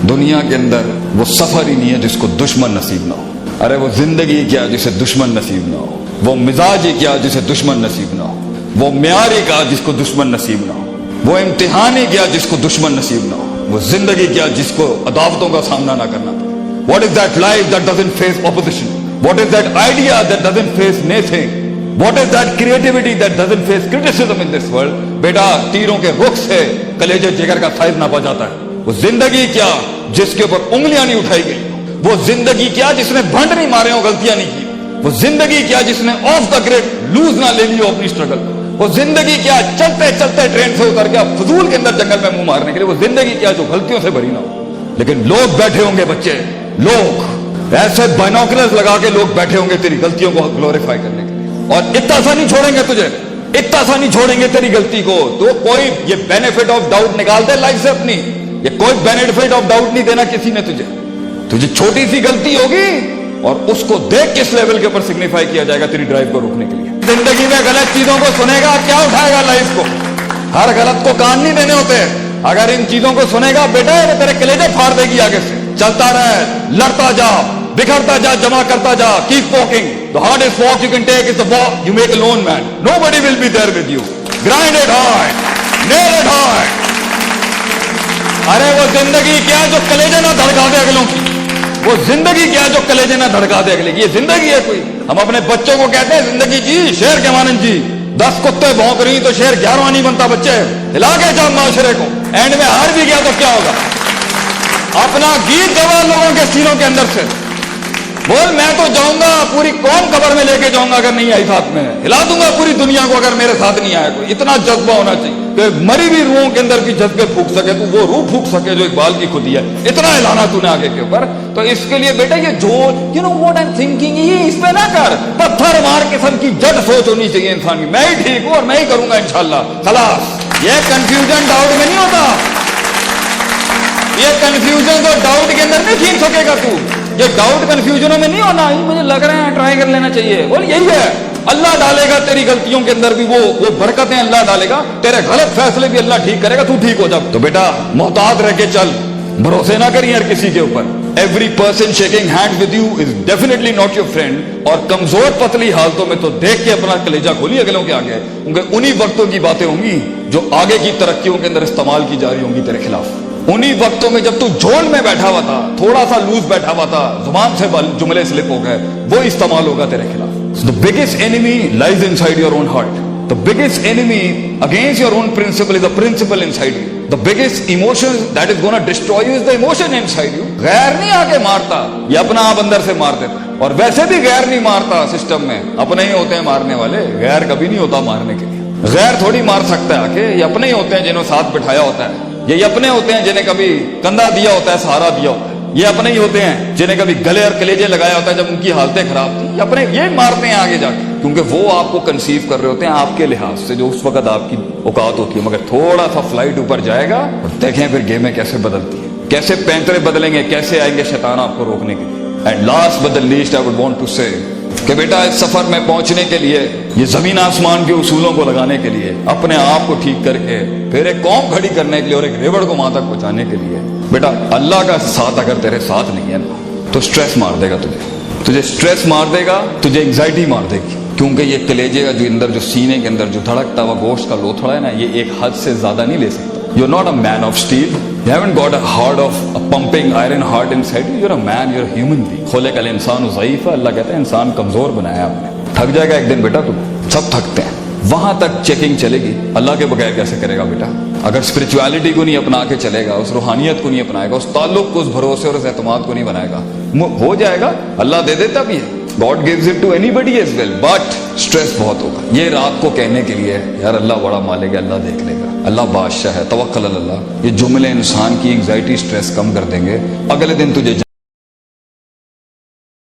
دنیا کے اندر وہ سفر ہی نہیں ہے جس کو دشمن نصیب نہ ہو. ارے وہ زندگی کیا جسے دشمن نصیب نہ ہو, وہ مزاج ہی کیا جسے دشمن نصیب نہ ہو, وہ معیار ہی کیا جس کو دشمن نصیب نہ ہو, وہ امتحان ہی کیا جس کو دشمن نصیب نہ ہو, وہ زندگی کیا جس کو عداوتوں کا سامنا نہ کرنا پڑے. What is that life that doesn't face opposition? What is that idea that doesn't face naysaying? What is that creativity that doesn't face criticism in this world? بیٹا تیروں کے رخ سے کلیجے جگر کا سائز ناپا جاتا ہے. وہ زندگی کیا جس کے اوپر انگلیاں نہیں اٹھائی گئی, وہ زندگی کیا جس نے بھنڈ نہیں مارے ہو, غلطیاں نہیں کی, وہ زندگی کیا جس نے آف دا گریڈ لوز نہ لے لی ہو اپنی اسٹرگل, وہ زندگی کیا چلتے چلتے ٹرین سے اتر گیا فضول کے اندر جنگل میں منہ مارنے کے لیے, وہ زندگی کیا جو غلطیوں سے بھری نہ ہو. لیکن لوگ بیٹھے ہوں گے بچے, لوگ ایسے بائنوکلرز لگا کے لوگ بیٹھے ہوں گے تیری غلطیوں کو گلوریفائی کرنے کے لیے, اور اتنا سا نہیں چھوڑیں گے تجھے, اتنا سا نہیں چھوڑیں گے تیری غلطی کو. تو کوئی یہ بینیفٹ آف ڈاؤٹ نکال دے لائف سے اپنی, یہ کوئی بینیفٹ آف ڈاؤٹ نہیں دینا کسی نے تجھے چھوٹی سی غلطی ہوگی اور اس کو دیکھ کس لیول کے اوپر سگنیفائی کیا جائے گا تیری ڈرائیو کو روکنے کے لیے. زندگی میں غلط چیزوں کو سنے گا, کیا اٹھائے گا لائف کو, ہر غلط کو کان نہیں دینے ہوتے. اگر ان چیزوں کو سنے گا بیٹا یہ تیرے کلیجے پھاڑ دے گی آگے سے. چلتا رہے, لڑتا جا, بکھرتا جا, جمع کرتا جا, keep walking. The hardest walk you can take is the walk you make alone, man. Nobody will be there with you. Grind it hard, nail it hard. ارے وہ زندگی کیا جو کلیجے نہ دھڑکا دے اگلوں کی, وہ زندگی کیا جو کلیجے نہ دھڑکا دے اگلے کی. یہ زندگی ہے کوئی. ہم اپنے بچوں کو کہتے ہیں زندگی جی شیر کے مانند جی, 10 کتے بھونک رہی تو شیر 11واں نہیں بنتا. بچے ہلا کے جا معاشرے کو, اینڈ میں ہار بھی گیا تو کیا ہوگا. اپنا گیت گوا لوگوں کے سینوں کے اندر سے, بول میں تو جاؤں گا پوری قوم قبر میں لے کے جاؤں گا اگر نہیں آئی ساتھ میں, ہلا دوں گا پوری دنیا کو اگر میرے ساتھ نہیں آیا کوئی. اتنا جذبہ ہونا چاہیے کہ مری ہوئی روحوں کے اندر بھی جذبے پھونک سکے, تو وہ روح پھونک سکے جو اقبال کی خودی ہے. اتنا ہلانا تو نے آگے کے اوپر. تو اس کے لیے بیٹا یہ جو you know what I am thinking, یہ اس پہ نہ کر. پتھر مار قسم کی جڑ سوچ ہونی چاہیے انسان کی, میں ہی ٹھیک ہوں اور میں ہی کروں گا انشاءاللہ, خلاص. یہ کنفیوژن ڈاؤٹ میں نہیں ہوتا, یہ کنفیوژن تو ڈاؤٹ کے اندر نہیں کھینچ سکے گا تو. یہ ڈاؤٹ کنفیوژنوں میں نہیں ہونا, مجھے لگ رہا ہے ٹرائی کر لینا چاہیے. بول یہی ہے, اللہ ڈالے گا تیری غلطیوں کے اندر بھی وہ برکتیں اللہ ڈالے گا, تیرے غلط فیصلے بھی اللہ ٹھیک کرے گا, تو ٹھیک ہو جا. تو بیٹا محتاط رہ کے چل, بھروسے نہ کری ہر کسی کے اوپر. Every person shaking hand with you is definitely not your friend. اور کمزور پتلی حالتوں میں تو دیکھ کے اپنا کلیجہ کھولی اگلوں کے آگے, کیونکہ انہی وقتوں کی باتیں ہوں گی جو آگے کی ترقیوں کے اندر استعمال کی جا رہی ہوں گی تیرے خلاف. انہی وقتوں میں جب تو جھول میں بیٹھا ہوا تھا, تھوڑا سا لوز بیٹھا ہوا تھا, زبان سے جملے سلپ ہو گئے, وہ استعمال ہوگا تیرے خلاف. The biggest enemy lies inside your own heart. The biggest enemy against your own principle is the principle inside you. The biggest emotion that is going to destroy you is the emotion inside you. غیر نہیں آ کے مارتا, یہ اپنا آپ اندر سے مار دیتا. اور ویسے بھی غیر نہیں مارتا سسٹم میں, اپنے ہی ہوتے ہیں مارنے والے, غیر کبھی نہیں ہوتا مارنے کے لیے. غیر تھوڑی مار سکتا ہے آ کے, یہ اپنے ہی ہوتے ہیں جنہوں ساتھ بٹھایا ہوتا ہے, یہ اپنے ہوتے ہیں جنہیں کبھی کندھا دیا ہوتا ہے, سہارا دیا ہوتا ہے. یہ اپنے ہی ہوتے ہیں جنہیں کبھی گلے اور کلیجے لگایا ہوتا ہے جب ان کی حالتیں خراب تھیں. یہ اپنے یہ مارتے ہیں آگے جا کے, کیونکہ وہ آپ کو کنسیو کر رہے ہوتے ہیں آپ کے لحاظ سے جو اس وقت آپ کی اوقات ہوتی ہے. مگر تھوڑا سا فلائٹ اوپر جائے گا اور دیکھیں پھر گیمیں کیسے بدلتی ہیں, کیسے پینترے بدلیں گے, کیسے آئیں گے شیطان آپ کو روکنے کے لیے. And last but the least I would want to say کہ بیٹا اس سفر میں پہنچنے کے لیے, یہ زمین آسمان کے اصولوں کو لگانے کے لیے, اپنے آپ کو ٹھیک کر کے پھر ایک قوم کھڑی کرنے کے لیے اور ایک ریوڑ کو وہاں تک پہنچانے کے لیے, بیٹا اللہ کا ساتھ اگر تیرے ساتھ نہیں ہے نا تو سٹریس مار دے گا تجھے سٹریس مار دے گا, تجھے انگزائٹی مار دے گی. کیونکہ یہ کلیجے کا جو اندر جو سینے کے اندر جو دھڑکتا ہوا گوشت کا لوتھڑا ہے نا, یہ ایک حد سے زیادہ نہیں لے سکتا. You're not a man of steel. You haven't got a heart of a pumping iron heart inside you. You're a man, you're a human being. خلق الانسان ضعیفا, اللہ کہتا ہے انسان کمزور بنایا آپ نے. تھک جائے گا ایک دن بیٹا, تم سب تھکتے ہیں. وہاں تک چیکنگ چلے گی, اللہ کے بغیر کیسے کرے گا بیٹا. اگر اسپرچویلٹی کو نہیں اپنا کے چلے گا, اس روحانیت کو نہیں اپنائے گا, اس تعلق کو, اس بھروسے اور اس اعتماد کو نہیں بنائے گا, ہو جائے گا. اللہ دے دیتا بھی ہے, God gives it to anybody as well, but stress بہت ہوگا. یہ رات کو کہنے کے لیے یار اللہ بڑا مالک ہے, اللہ دیکھ لے گا, اللہ بادشاہ ہے, توکل اللہ, یہ جملے انسان کی انگزائٹی سٹریس کم کر دیں گے. اگلے دن تجھے